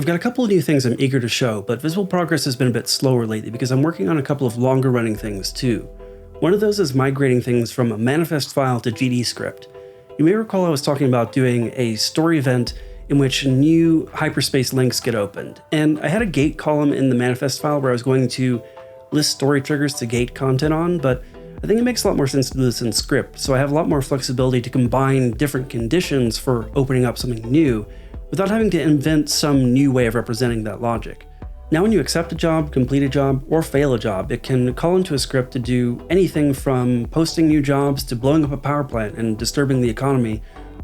got a couple of new things I'm eager to show, but visible progress has been a bit slower lately because I'm working on a couple of longer running things too. One of those is migrating things from a manifest file to GD script. You may recall I was talking about doing a story event in which new hyperspace links get opened, and I had a gate column in the manifest file where I was going to list story triggers to gate content on, but I think it makes a lot more sense to do this in script, so I have a lot more flexibility to combine different conditions for opening up something new without having to invent some new way of representing that logic. Now when you accept a job, complete a job, or fail a job, it can call into a script to do anything from posting new jobs to blowing up a power plant and disturbing the economy,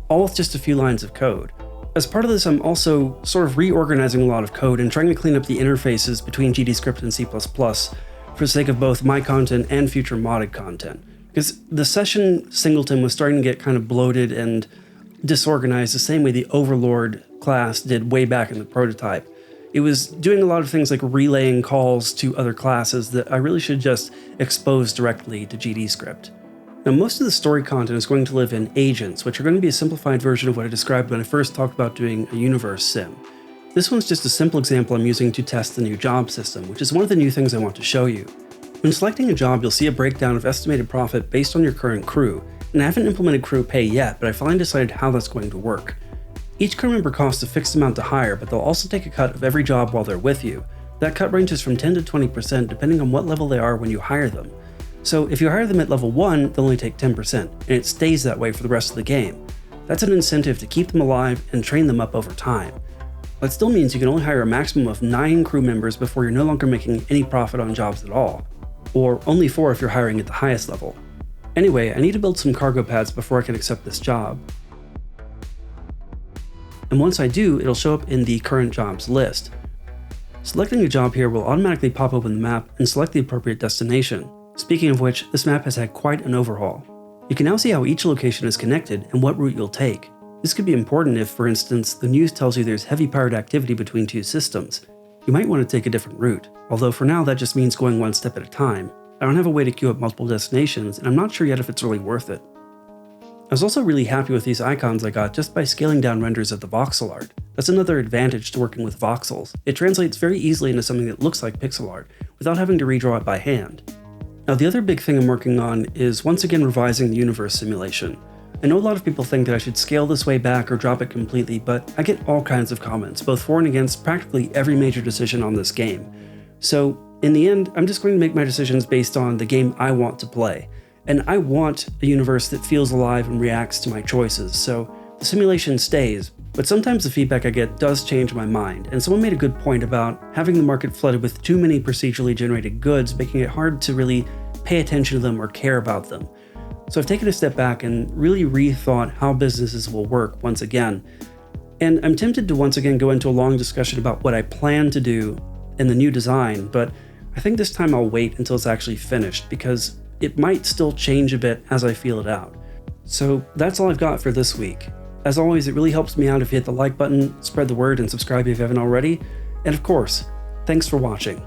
all with just a few lines of code. As part of this, I'm also sort of reorganizing a lot of code and trying to clean up the interfaces between GDScript and C++ for the sake of both my content and future modded content. Because the session singleton was starting to get kind of bloated and disorganized the same way the Overlord class did way back in the prototype. It was doing a lot of things like relaying calls to other classes that I really should just expose directly to GDScript. Now, most of the story content is going to live in agents, which are going to be a simplified version of what I described when I first talked about doing a universe sim. This one's just a simple example I'm using to test the new job system, which is one of the new things I want to show you. When selecting a job, you'll see a breakdown of estimated profit based on your current crew, and I haven't implemented crew pay yet, but I finally decided how that's going to work. Each crew member costs a fixed amount to hire, but they'll also take a cut of every job while they're with you. That cut ranges from 10 to 20% depending on what level they are when you hire them. So if you hire them at level 1, they'll only take 10%, and it stays that way for the rest of the game. That's an incentive to keep them alive and train them up over time. That still means you can only hire a maximum of 9 crew members before you're no longer making any profit on jobs at all, or only 4 if you're hiring at the highest level. Anyway, I need to build some cargo pads before I can accept this job. And once I do, it'll show up in the current jobs list. Selecting a job here will automatically pop open the map and select the appropriate destination. Speaking of which, this map has had quite an overhaul. You can now see how each location is connected and what route you'll take. This could be important if, for instance, the news tells you there's heavy pirate activity between 2 systems. You might want to take a different route, although for now that just means going one step at a time. I don't have a way to queue up multiple destinations, and I'm not sure yet if it's really worth it. I was also really happy with these icons I got just by scaling down renders of the voxel art. That's another advantage to working with voxels. It translates very easily into something that looks like pixel art, without having to redraw it by hand. Now the other big thing I'm working on is once again revising the universe simulation. I know a lot of people think that I should scale this way back or drop it completely, but I get all kinds of comments, both for and against practically every major decision on this game. So in the end, I'm just going to make my decisions based on the game I want to play. And I want a universe that feels alive and reacts to my choices, so the simulation stays, but sometimes the feedback I get does change my mind, and someone made a good point about having the market flooded with too many procedurally generated goods, making it hard to really pay attention to them or care about them. So I've taken a step back and really rethought how businesses will work once again. And I'm tempted to once again go into a long discussion about what I plan to do in the new design, but I think this time I'll wait until it's actually finished because it might still change a bit as I feel it out. So that's all I've got for this week. As always, it really helps me out if you hit the like button, spread the word, and subscribe if you haven't already. And of course, thanks for watching.